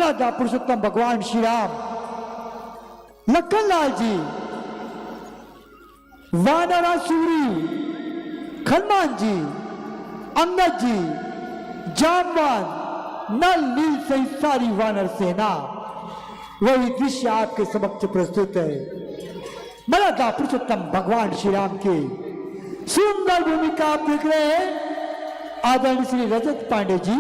मर्यादा पुरुषोत्तम भगवान श्री राम, लखनलाल जी, वानरासुरी, हनुमान जी, अंगद जी, जामवान, नल नील सहित सारी वानर सेना, वही दृश्य आपके समक्ष प्रस्तुत है। मर्यादा पुरुषोत्तम भगवान श्री राम की सुंदर भूमिका आप देख रहे हैं। आदरणीय श्री रजत पांडे जी,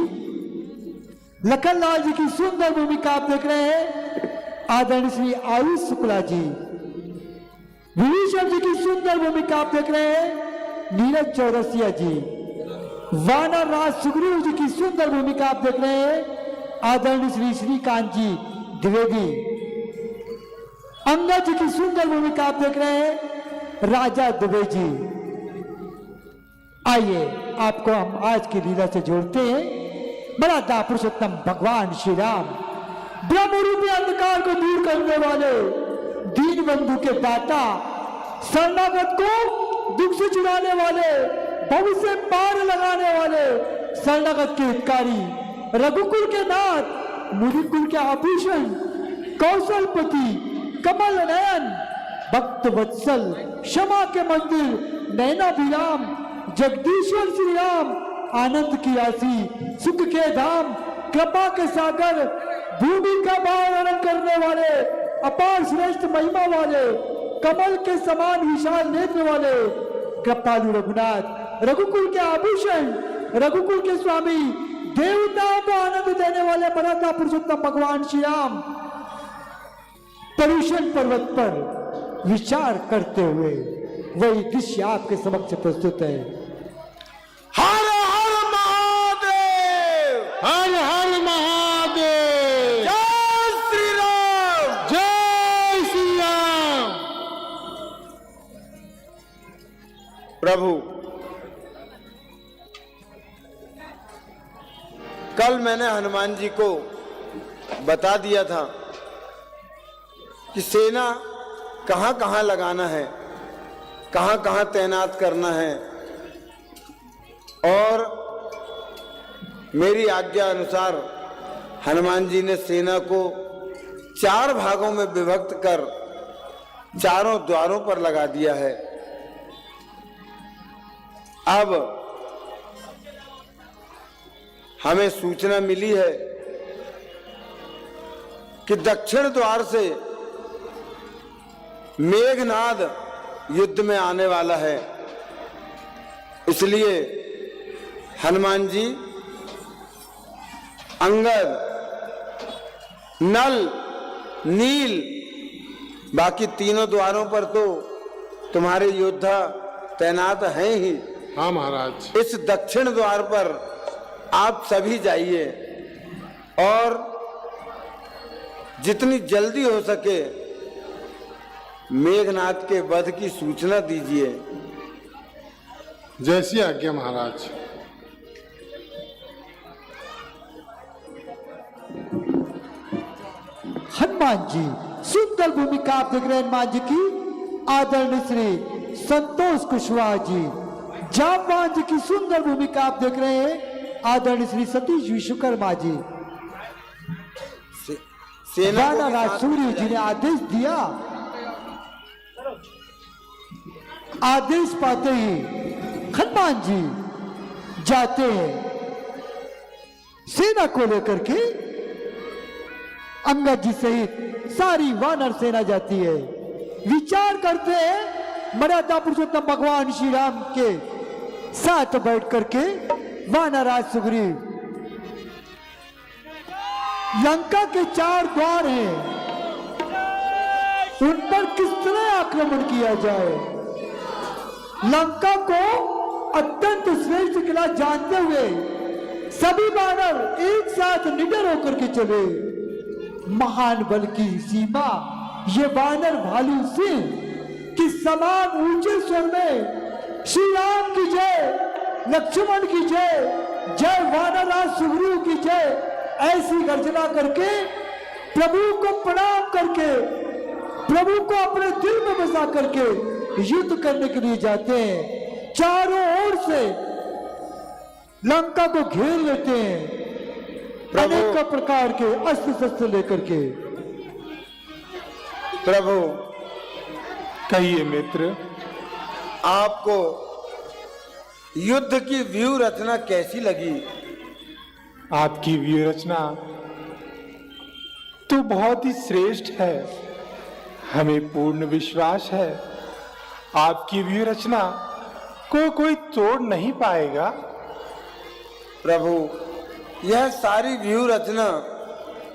लखनलाल जी की सुंदर भूमिका आप देख रहे हैं। आदरणीय श्री आयुष शुक्ला जी, विभीषण जी की सुंदर भूमिका आप देख रहे हैं। नीरज चौरसिया जी, वानर राज सुग्रीव जी की सुंदर भूमिका आप देख रहे हैं। आदरणीय श्री श्रीकांत जी द्विवेदी, अंगद जी की सुंदर भूमिका आप देख रहे हैं। राजा दुबे जी, आइए आपको हम आज की लीला से जोड़ते हैं। मर्यादा पुरुषोत्तम भगवान श्री राम, ब्रह्म रूपी अंधकार को दूर करने वाले, दीन बंधु के दाता, शरणागत को दुख से छुड़ाने वाले, भविष्य पार लगाने वाले, शरणागत के हितकारी, रघुकुल के नाथ, मुनिकुल के आभूषण, कौशलपति, कमल नयन, भक्त वत्सल, क्षमा के मंदिर, नैनाभिराम, जगदीश्वर श्री राम, आनंद की राशि, सुख के धाम, कृपा के सागर, भूमि का भारण करने वाले, अपार श्रेष्ठ महिमा वाले, कमल के समान विशाल नेत्र वाले, कृपालु रघुनाथ, रघुकुल के आभूषण, रघुकुल के स्वामी, देवताओं को आनंद देने वाले मर्यादा पुरुषोत्तम भगवान श्री राम पर्यूषण पर्वत पर विचार करते हुए वही दृश्य आपके समक्ष प्रस्तुत है। हर हर महादेव, हर हर महादेव, जय श्री राम, जय श्री राम। प्रभु, कल मैंने हनुमान जी को बता दिया था कि सेना कहां कहां लगाना है, कहां कहां तैनात करना है, और मेरी आज्ञा अनुसार हनुमान जी ने सेना को 4 भागों में विभक्त कर चारों द्वारों पर लगा दिया है। अब हमें सूचना मिली है कि दक्षिण द्वार से मेघनाद युद्ध में आने वाला है, इसलिए हनुमान जी, अंगद, नल, नील, बाकी तीनों द्वारों पर तो तुम्हारे योद्धा तैनात हैं ही। हाँ महाराज। इस दक्षिण द्वार पर आप सभी जाइए और जितनी जल्दी हो सके मेघनाद के वध की सूचना दीजिए। जैसी आज्ञा महाराज। हनुमान जी, सुंदर भूमिका आप देख रहे हैं हनुमान जी की। आदरणीय श्री संतोष कुशवाहा जी, जामवान जी की सुंदर भूमिका आप देख रहे हैं। आदरणीय श्री सतीश विश्वकर्मा जी, राणा राजसूरी जी ने आदेश दिया, आदेश पाते ही हनुमान जी जाते हैं सेना को लेकर के। अंगद जी सहित सारी वानर सेना जाती है। विचार करते हैं मर्यादा पुरुषोत्तम भगवान श्री राम के साथ बैठ करके वानराज सुग्रीव। लंका के 4 द्वार हैं, उन पर किस तरह आक्रमण किया जाए। लंका को अत्यंत श्रेष्ठ किला जानते हुए सभी वानर एक साथ निडर होकर के चले। महान बल की सीमा ये वानर भालू सिंह की समान ऊंचे स्वर में श्री राम की जय, लक्ष्मण की जय, जय वानराज सुग्रीव की जय, ऐसी गर्जना करके प्रभु को प्रणाम करके प्रभु को अपने दिल में बसा करके युद्ध करने के लिए जाते हैं। चारों ओर से लंका को घेर लेते हैं। अनेक प्रकार के अस्त्र शस्त्र लेकर के। प्रभु, कहिए मित्र। आपको युद्ध की व्यूह रचना कैसी लगी? आपकी व्यूह रचना तो बहुत ही श्रेष्ठ है। हमें पूर्ण विश्वास है आपकी व्यूह रचना को कोई तोड़ नहीं पाएगा। प्रभु, यह सारी व्यूह रचना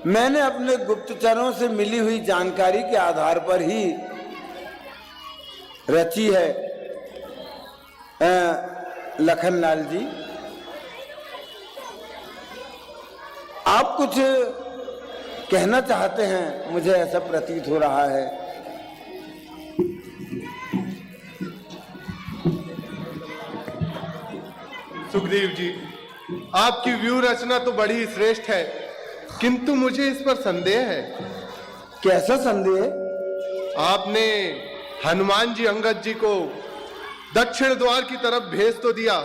मैंने अपने गुप्तचरों से मिली हुई जानकारी के आधार पर ही रची है। लखनलाल जी, आप कुछ कहना चाहते हैं, मुझे ऐसा प्रतीत हो रहा है। सुखदेव जी, आपकी व्यूह रचना तो बड़ी ही श्रेष्ठ है, किंतु मुझे इस पर संदेह है। कैसा संदेह? आपने हनुमान जी अंगद जी को दक्षिण द्वार की तरफ भेज तो दिया,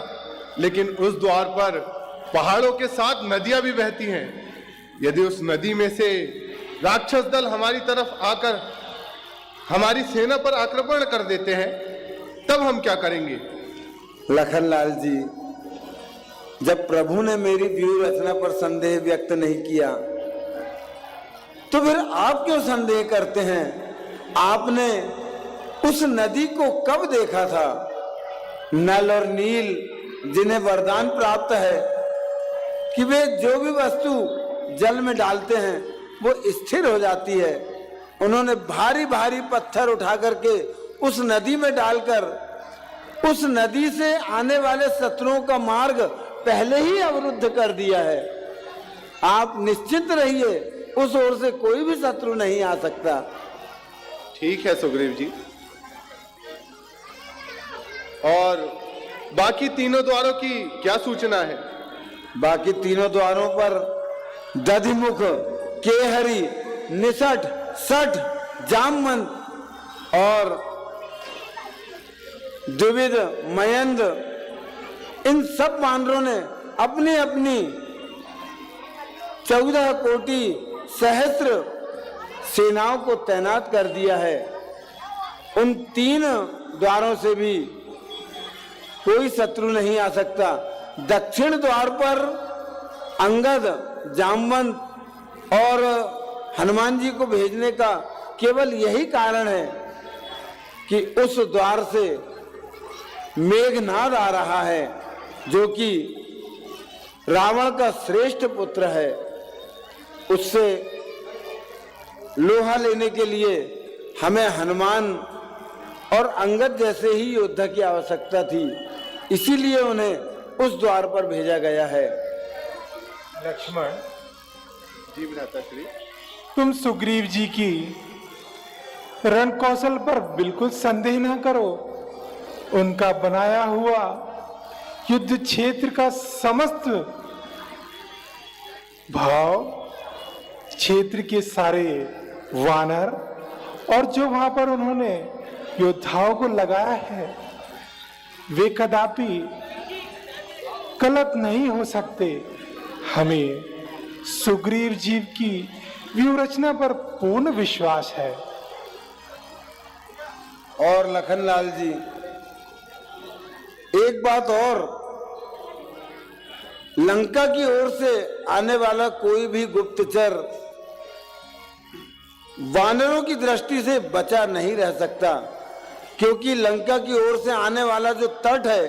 लेकिन उस द्वार पर पहाड़ों के साथ नदियां भी बहती हैं। यदि उस नदी में से राक्षस दल हमारी तरफ आकर हमारी सेना पर आक्रमण कर देते हैं, तब हम क्या करेंगे? लखनलाल जी, जब प्रभु ने मेरी व्यूह रचना पर संदेह व्यक्त नहीं किया, तो फिर आप क्यों संदेह करते हैं? आपने उस नदी को कब देखा था? नल और नील, जिन्हें वरदान प्राप्त है कि वे जो भी वस्तु जल में डालते हैं वो स्थिर हो जाती है, उन्होंने भारी भारी पत्थर उठा करके उस नदी में डालकर उस नदी से आने वाले शत्रुओं का मार्ग पहले ही अवरुद्ध कर दिया है। आप निश्चिंत रहिए, उस ओर से कोई भी शत्रु नहीं आ सकता। ठीक है सुग्रीव जी। और बाकी तीनों द्वारों की क्या सूचना है? बाकी तीनों द्वारों पर दधिमुख, केहरी, निसठ, सठ, जामवंत और द्विविद, मयंद, इन सब वानरों ने अपनी अपनी 14 कोटि सहस्त्र सेनाओं को तैनात कर दिया है। उन 3 द्वारों से भी कोई शत्रु नहीं आ सकता। दक्षिण द्वार पर अंगद, जामवंत और हनुमान जी को भेजने का केवल यही कारण है कि उस द्वार से मेघनाद आ रहा है, जो कि रावण का श्रेष्ठ पुत्र है। उससे लोहा लेने के लिए हमें हनुमान और अंगद जैसे ही योद्धा की आवश्यकता थी, इसीलिए उन्हें उस द्वार पर भेजा गया है। लक्ष्मण जी भ्राताश्री। तुम सुग्रीव जी की रण कौशल पर बिल्कुल संदेह ना करो। उनका बनाया हुआ युद्ध क्षेत्र का समस्त भाव, क्षेत्र के सारे वानर और जो वहां पर उन्होंने योद्धाओं को लगाया है, वे कदापि गलत नहीं हो सकते। हमें सुग्रीव जी की व्यूह रचना पर पूर्ण विश्वास है। और लखनलाल जी, एक बात और, लंका की ओर से आने वाला कोई भी गुप्तचर वानरों की दृष्टि से बचा नहीं रह सकता, क्योंकि लंका की ओर से आने वाला जो तट है,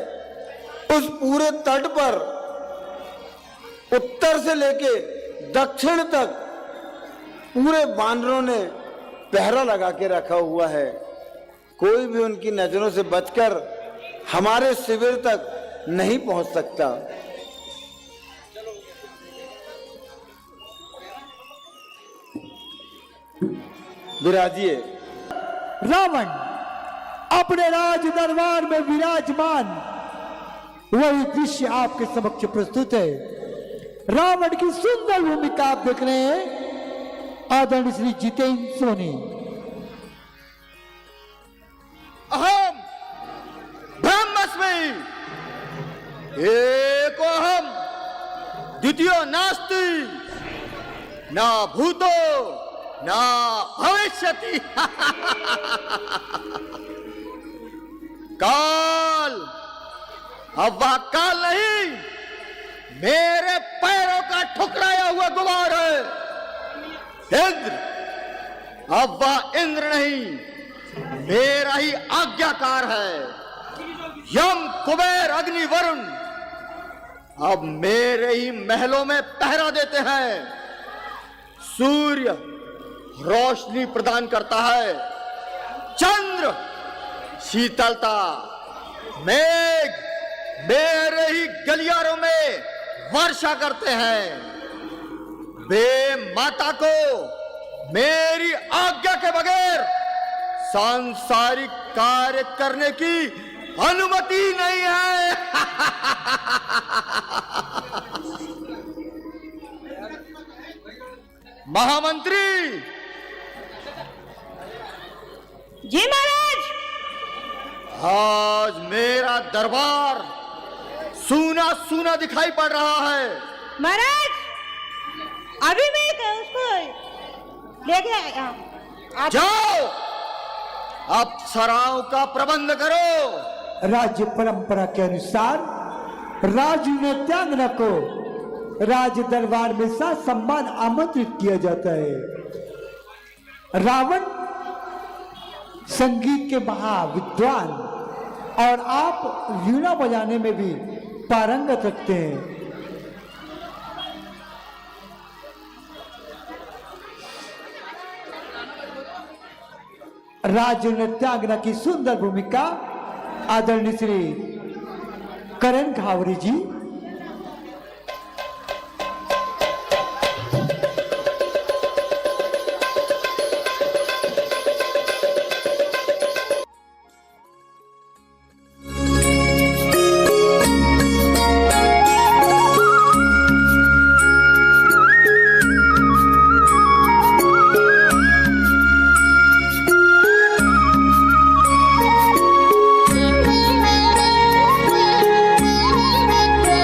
उस पूरे तट पर उत्तर से लेके दक्षिण तक पूरे वानरों ने पहरा लगा के रखा हुआ है। कोई भी उनकी नजरों से बचकर हमारे शिविर तक नहीं पहुंच सकता। विराजिए। रावण अपने राज दरबार में विराजमान, वही दृश्य आपके समक्ष प्रस्तुत है। रावण की सुंदर भूमिका आप देख रहे हैं आदरणीय श्री जितेंद्र सोनी। अहम ब्रह्मस्मि, एको अहम, द्वितीयो नास्ति। न भूतो न भविष्यति। काल, अब वह काल नहीं, मेरे पैरों का ठुकराया हुआ गुबार है। इंद्र, अब वह इंद्र नहीं, मेरा ही आज्ञाकार है। यम, कुबेर, अग्नि, वरुण अब मेरे ही महलों में पहरा देते हैं। सूर्य रोशनी प्रदान करता है, चंद्र शीतलता, मेघ मेरे ही गलियारों में वर्षा करते हैं। वे माता को मेरी आज्ञा के बगैर सांसारिक कार्य करने की अनुमति नहीं है। महामंत्री। जी महाराज। आज मेरा दरबार सूना सूना दिखाई पड़ रहा है। महाराज, अभी मैं उसको लेके आया। आप जाओ, अप्सराओं का प्रबंध करो। राज्य परंपरा के अनुसार राजू ने त्यागना को राज दरबार में सम्मान आमंत्रित किया जाता है। रावण संगीत के महाविद्वान और आप वीणा बजाने में भी पारंगत रखते हैं। राजू नृत्यांगना की सुंदर भूमिका आदरणीय श्री करण घावरी जी। Thank you.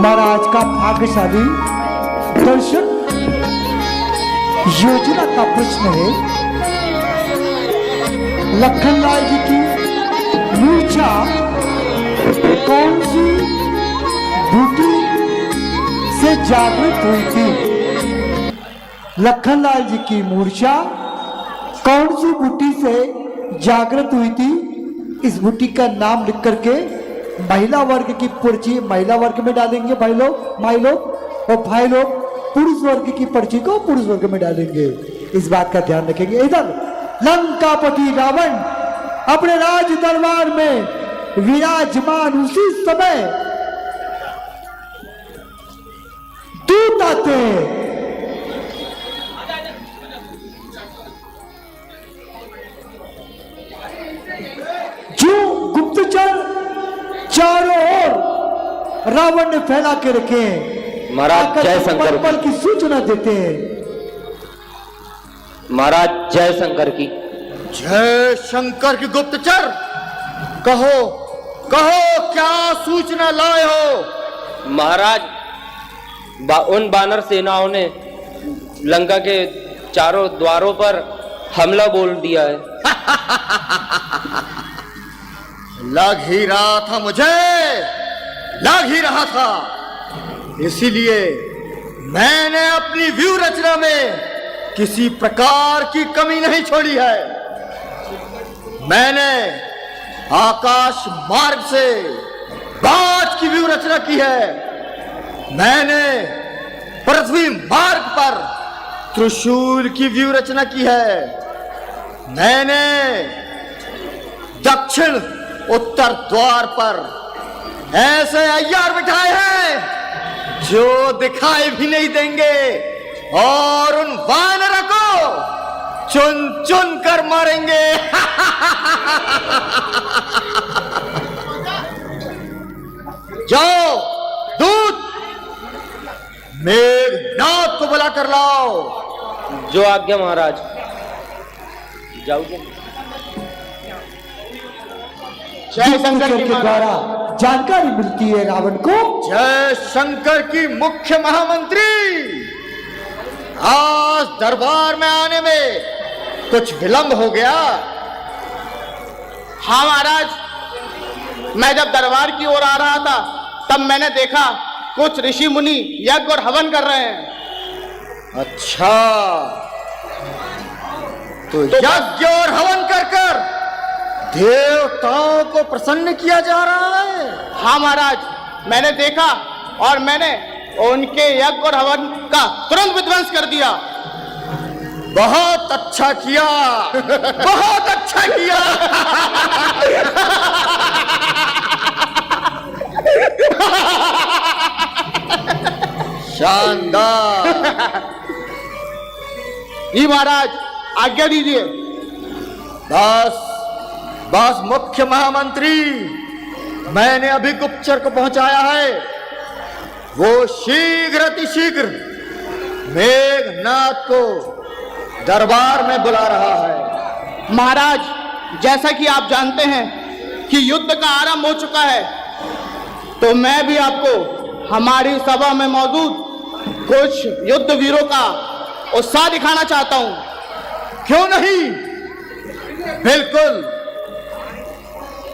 हमारा आज का भाग्यशाली दर्शक योजना का प्रश्न है, लखनलाल जी की मूर्छा कौन सी बूटी से जागृत हुई थी? लखनलाल जी की मूर्छा कौन सी बूटी से जागृत हुई थी? इस बूटी का नाम लिख करके महिला वर्ग की पर्ची महिला वर्ग में डालेंगे भाई लोग, माई लोग, और भाई लोग पुरुष वर्ग की पर्ची को पुरुष वर्ग में डालेंगे। इस बात का ध्यान रखेंगे। इधर लंकापति रावण अपने राज दरबार में विराजमान उसी समय दूत आते हैं। जो गुप्तचर चारों ओर रावण ने फैला के रखे हैं, महाराज जय शंकर पल की सूचना देते हैं। महाराज जय शंकर की। जय शंकर की गुप्तचर, कहो कहो क्या सूचना लाए हो? महाराज उन वानर सेनाओं ने लंका के चारों द्वारों पर हमला बोल दिया है। लग ही रहा था मुझे, लग ही रहा था। इसीलिए मैंने अपनी व्यू रचना में किसी प्रकार की कमी नहीं छोड़ी है। मैंने आकाश मार्ग से बाज की व्यू रचना की है। मैंने पृथ्वी मार्ग पर त्रिशूल की व्यू रचना की है। मैंने दक्षिण उत्तर द्वार पर ऐसे अय्यार बिठाए हैं जो दिखाई भी नहीं देंगे और उन वानरों को चुन चुन कर मारेंगे। जाओ दूत, मेघनाद को बुला कर लाओ। जो आज्ञा महाराज। जाओगे? जय शंकर के द्वारा जानकारी मिलती है रावण को। जय शंकर की मुख्य महामंत्री, आज दरबार में आने में कुछ विलंब हो गया। हाँ महाराज, मैं जब दरबार की ओर आ रहा था तब मैंने देखा कुछ ऋषि मुनि यज्ञ और हवन कर रहे हैं। अच्छा, तो यज्ञ और हवन कर कर देवताओं को प्रसन्न किया जा रहा है। हाँ महाराज, मैंने देखा और मैंने उनके यज्ञ और हवन का तुरंत विध्वंस कर दिया। बहुत अच्छा किया, बहुत अच्छा किया। शानदार। जी महाराज, आज्ञा दीजिए। बस मुख्य महामंत्री, मैंने अभी गुप्तचर को पहुंचाया है। वो शीघ्र अतिशीघ्र मेघनाद को दरबार में बुला रहा है। महाराज, जैसा कि आप जानते हैं कि युद्ध का आरंभ हो चुका है, तो मैं भी आपको हमारी सभा में मौजूद कुछ युद्ध वीरों का उत्साह दिखाना चाहता हूं। क्यों नहीं, बिल्कुल।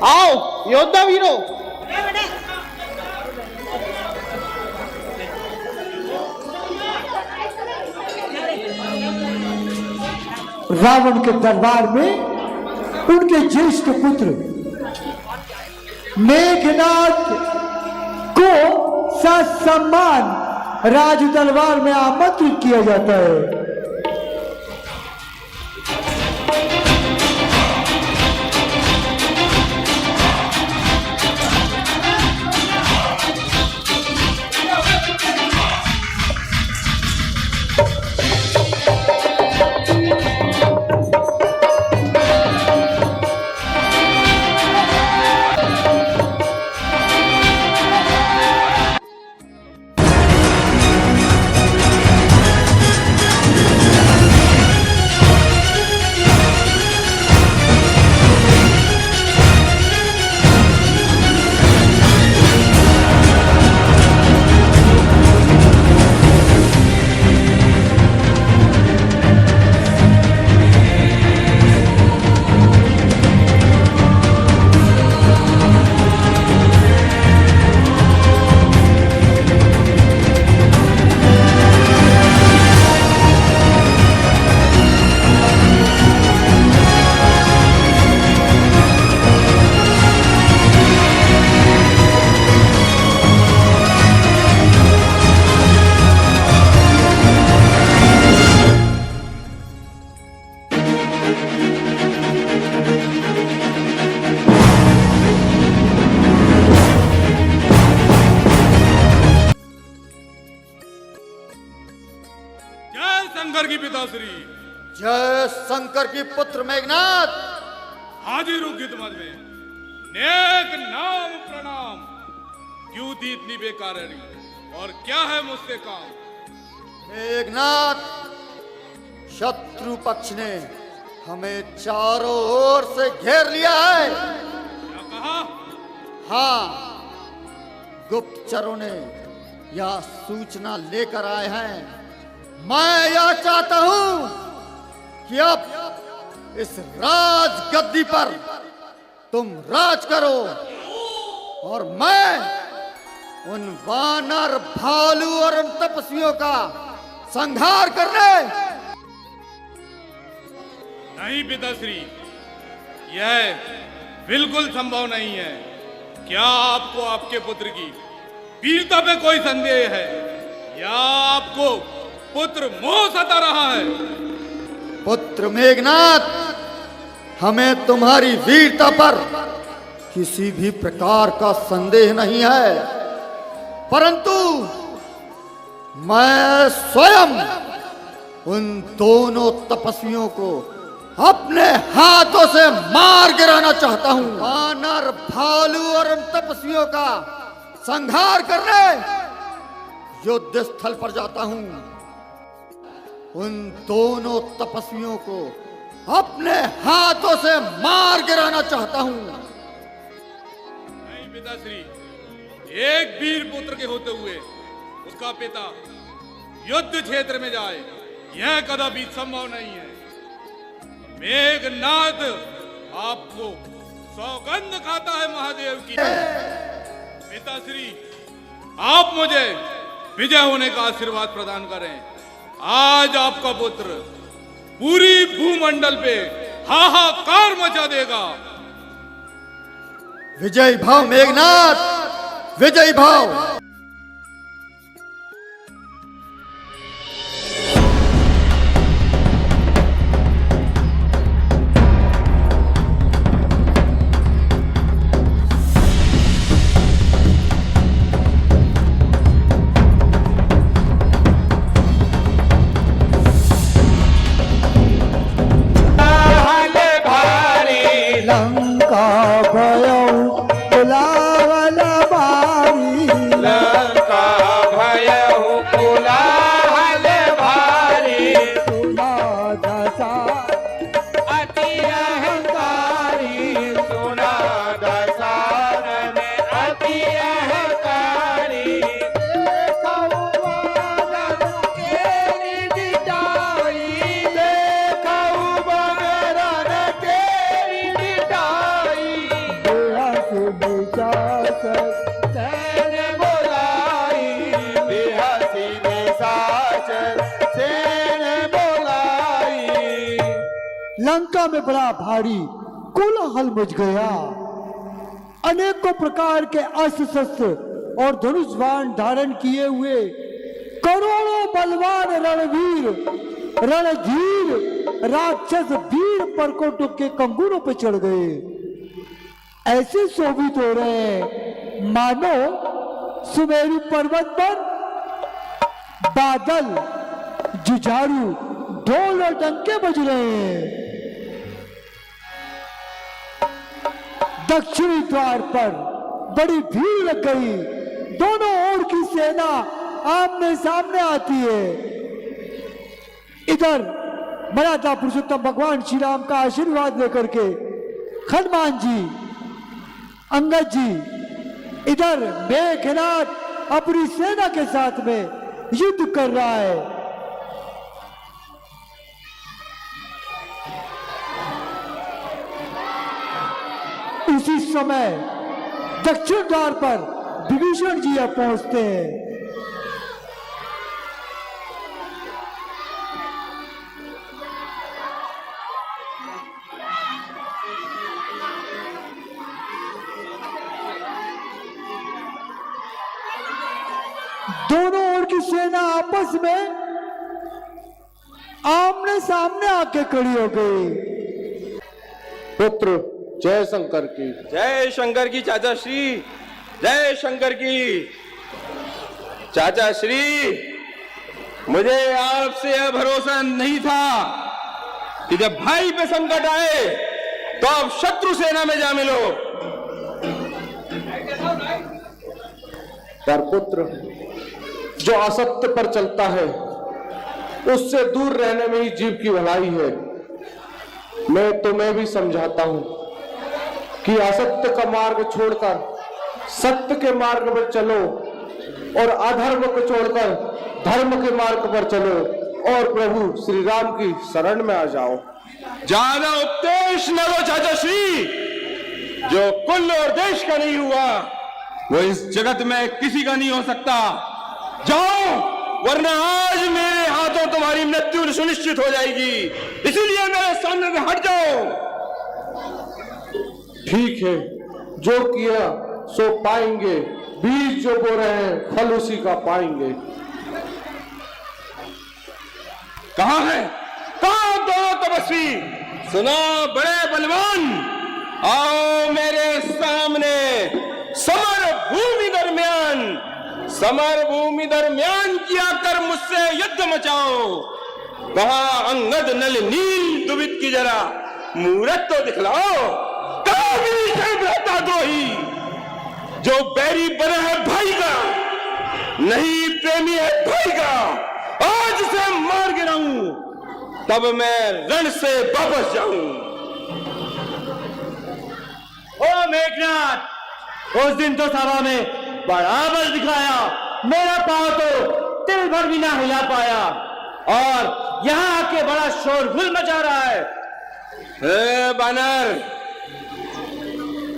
आओ योद्धा वीरों। रावण के दरबार में उनके ज्येष्ठ पुत्र मेघनाद को ससम्मान राज दरबार में आमंत्रित किया जाता है। शंकर की पिताश्री। जय शंकर की पुत्र मेघनाथ। हाजिर हूँ खिदमत में। नेक नाम प्रणाम। क्यों थी इतनी बेकारारी और क्या है मुझसे काम? मेघनाथ, शत्रु पक्ष ने हमें चारों ओर से घेर लिया है। क्या कहा? हाँ, गुप्तचरों ने यह सूचना लेकर आए हैं। मैं यह चाहता हूं कि अब इस राज गद्दी पर तुम राज करो और मैं उन वानर, भालू और उन तपस्वियों का संहार करने। नहीं पिताश्री, यह बिल्कुल संभव नहीं है। क्या आपको आपके पुत्र की वीरता पे कोई संदेह है या आपको पुत्र मोह सता रहा है? पुत्र मेघनाथ, हमें तुम्हारी वीरता पर किसी भी प्रकार का संदेह नहीं है, परंतु मैं स्वयं उन दोनों तपस्वियों को अपने हाथों से मार गिराना चाहता हूं। वानर, भालू और उन तपस्वियों का संहार करने युद्ध स्थल पर जाता हूं। उन दोनों तपस्वियों को अपने हाथों से मार गिराना चाहता हूं। नहीं पिताश्री, एक वीर पुत्र के होते हुए उसका पिता युद्ध क्षेत्र में जाए, यह कदापि संभव नहीं है। मेघनाथ आपको सौगंध खाता है महादेव की। पिताश्री, आप मुझे विजय होने का आशीर्वाद प्रदान करें। आज आपका पुत्र पूरी भूमंडल पे हाहाकार मचा देगा। विजय भाव मेघनाथ, विजय भाव। लंका भयऊ कुलाहल भारी, लंका भयहु कोलाहल भारी, सुना दशा अति अहंकारी, सुना दशानन अति अहंकारी। देखऊ वानर केरी डिटाई, देखऊ वानर केरी डिटाई। बेहस विचास सैन बोलाई, बेहसी निशाचर सैन बोलाई। लंका में बड़ा भारी कोलाहल मच गया। अनेकों प्रकार के अस्त्र शस्त्र और धनुष बाण धारण किए हुए करोड़ों बलवान रणवीर, रणधीर राक्षस वीर परकोटों के कंगूरों पर चढ़ गए। ऐसे शोभित हो रहे हैं मानो सुमेरु पर्वत पर बादल, जुझारू, ढोल और डंके बज रहे हैं। दक्षिणी द्वार पर बड़ी भीड़ लग गई। दोनों ओर की सेना आमने सामने आती है। इधर मर्यादा पुरुषोत्तम भगवान श्री राम का आशीर्वाद लेकर के हनुमान जी, अंगद जी, इधर मेघनाथ अपनी सेना के साथ में युद्ध कर रहा है। उसी समय दक्षिण द्वार पर विभीषण जी अब पहुंचते हैं। दोनों ओर की सेना आपस में आमने सामने आके खड़ी हो गई। पुत्र जय शंकर की। जय शंकर की चाचा श्री, जय शंकर की। चाचा श्री, मुझे आपसे यह भरोसा नहीं था कि जब भाई पे संकट आए तो आप शत्रु सेना में जा मिलो। पर पुत्र, जो असत्य पर चलता है उससे दूर रहने में ही जीव की भलाई है। मैं तुम्हें भी समझाता हूं कि असत्य का मार्ग छोड़कर सत्य के मार्ग पर चलो और अधर्म को छोड़कर धर्म के मार्ग पर चलो और प्रभु श्री राम की शरण में आ जाओ। ज्यादा उपदेश न लो चाचा श्री। जो कुल और देश का नहीं हुआ वो इस जगत में किसी का नहीं हो सकता। जाओ, वरना आज मेरे हाथों तुम्हारी मृत्यु सुनिश्चित हो जाएगी। इसीलिए मेरे सामने से हट जाओ। ठीक है, जो किया सो पाएंगे। बीज जो बो रहे हैं फल उसी का पाएंगे। कहां है, कहां दो तपस्वी? सुना बड़े बलवान, आओ मेरे सामने। समर भूमि दरमियान किया कर मुझसे युद्ध मचाओ। कहा अंगद नल नील दुबित की जरा मूरत तो दिखलाओ। कहा द्रोही जो बैरी बना है भाई का, नहीं प्रेमी है भाई का, आज से मार गिराऊं तब मैं रण से वापस जाऊं। ओ मेघनाथ, उस दिन तो सभा में बड़ा बल दिखाया, मेरा पांव तो तिल भर भी ना हिला पाया और यहाँ आके बड़ा शोरगुल मचा रहा है। बानर,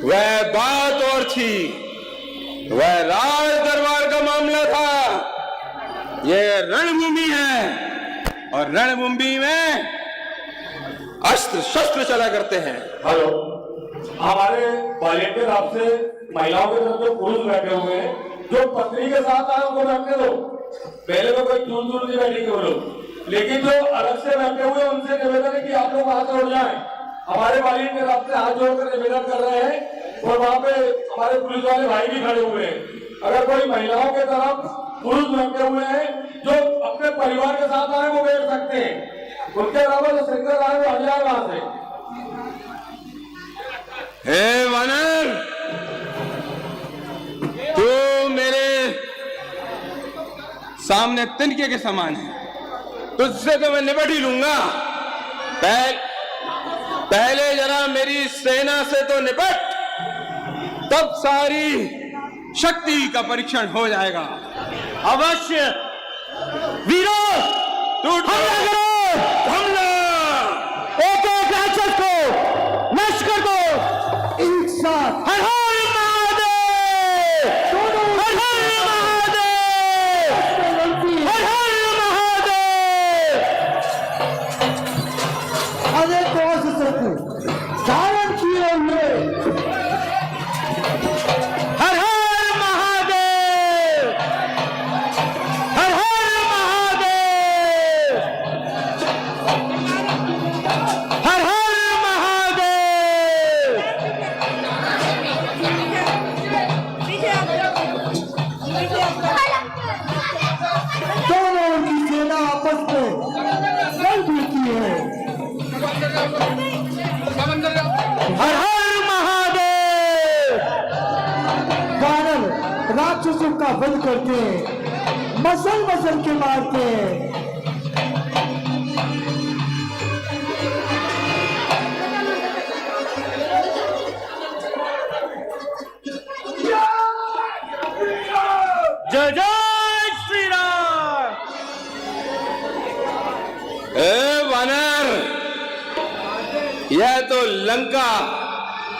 वह बात और थी, वह राज दरबार का मामला था। यह रणभूमि है और रणभूमि में अस्त्र शस्त्र चला करते हैं। हेलो, हमारे वॉलेंटियर आपसे महिलाओं के साथ जो पुरुष बैठे हुए हैं, जो पत्नी के साथ आए उनको बैठने दो। पहले तो कोई दूर दूर नहीं बैठेंगे वो लोग, लेकिन जो अलग से बैठे हुए हैं उनसे निवेदन है कि आप लोग वहां से उठ जाएं। हमारे वॉलेंटियर आपसे हाथ जोड़कर निवेदन कर रहे हैं और वहां पे हमारे पुलिस वाले भाई भी खड़े हुए हैं। अगर कोई महिलाओं के तरफ पुरुष बैठे हुए हैं जो अपने परिवार के साथ आए वो बैठ सकते हैं, उनके अलावा जो सिंगल आए वो हट जाए वहां से। हे वानर, तू मेरे सामने तिनके के समान है, तुझसे तो मैं निपट ही लूंगा। पहले जरा मेरी सेना से तो निपट, तब सारी शक्ति का परीक्षण हो जाएगा। अवश्य वीरों, तू हमला करो, हमला! एक एक राक्षस को नष्ट कर दो एक साथ। हर हर महादेव, हर हर महादेव, हर हर महादेव। अरे कौन से धारण किए हुए हर हर महादेव, हर हर महादेव, हर हर महादेव। दोनों की सेना आपस में लड़ भिड़ती है। हर हर महादेव। वानर राक्षसों का वध करते हैं, मसल मसल के मारते हैं। जय जय श्री राम। वानर, यह तो लंका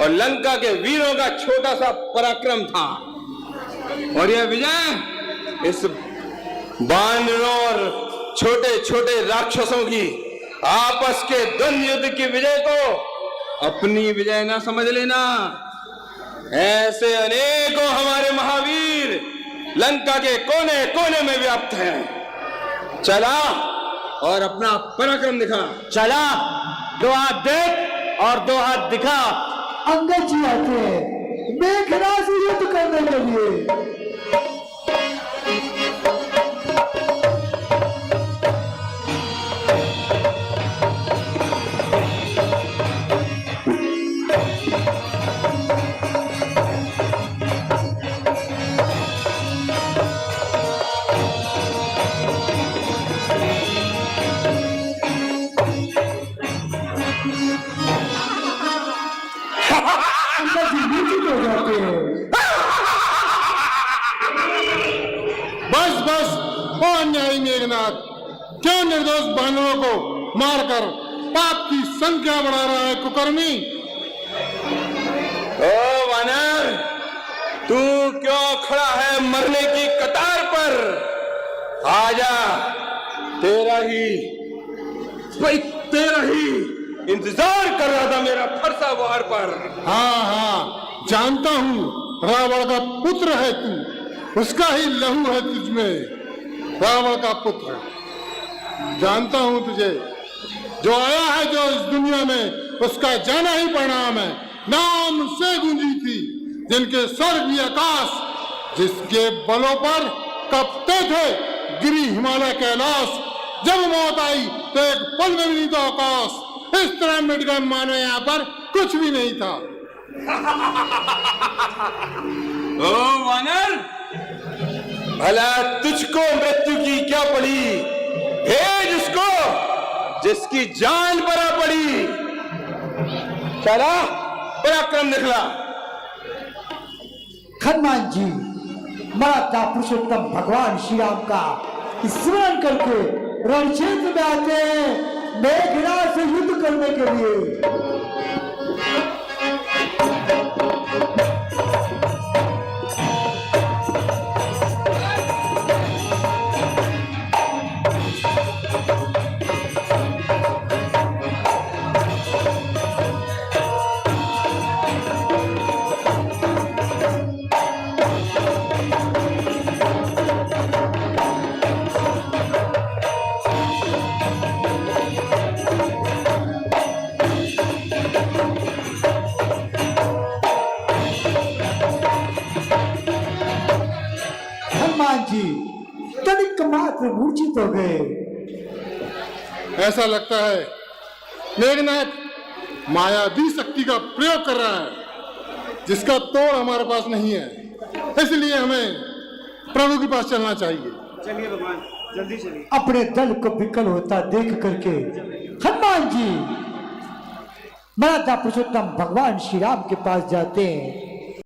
और लंका के वीरों का छोटा सा पराक्रम था, और यह विजय इस बानरों और छोटे छोटे राक्षसों की आपस के द्वंद्व युद्ध की विजय को अपनी विजय ना समझ लेना। ऐसे अनेकों हमारे महावीर लंका के कोने कोने में व्याप्त हैं। चला और अपना पराक्रम दिखा। चला, दो हाथ देख और दो हाथ दिखा। अंगद जी आते हैं मेघनाथ से युद्ध करने के लिए। हो जाते हैं। बस बस, ओ अन्यायी मेघनाथ, क्यों निर्दोष बानरों को मारकर पाप की संख्या बढ़ा रहा है कुकर्मी? ओ वानर, तू क्यों खड़ा है मरने की कतार पर? आजा, तेरा ही इंतजार कर रहा था मेरा फरसा वार पर। हाँ हाँ, जानता हूँ, रावण का पुत्र है तू, उसका ही लहू है तुझमें, रावण का पुत्र। जानता हूँ तुझे, जो आया है जो इस दुनिया में उसका जाना ही परिणाम है। नाम से गूंजी थी जिनके स्वर्ग आकाश, जिसके बलों पर कपते थे गिरी हिमालय कैलाश। जब मौत आई तो एक पल में भी नहीं था आकाश, इस तरह मिट गए मानो यहाँ पर कुछ भी नहीं था। ओ वानर, भला तुझको मृत्यु की क्या पड़ी? भेज उसको जिसकी जान परा पड़ी। चला, पराक्रम दिखला। हनुमान जी मराठा पुरुषोत्तम भगवान श्री राम का स्मरण करके रण क्षेत्र में आते हैं मेघनाद से युद्ध करने के लिए। हनुमान जी तनिक मात्र मूर्छित हो गए। ऐसा लगता है मेघनाथ मायावी शक्ति का प्रयोग कर रहा है, जिसका तोड़ हमारे पास नहीं है। इसलिए हमें प्रभु के पास चलना चाहिए। चलिए भगवान, जल्दी चलिए। अपने दल को विकल होता देख करके हनुमान जी मराठा पुरुषोत्तम भगवान श्री राम के पास जाते हैं।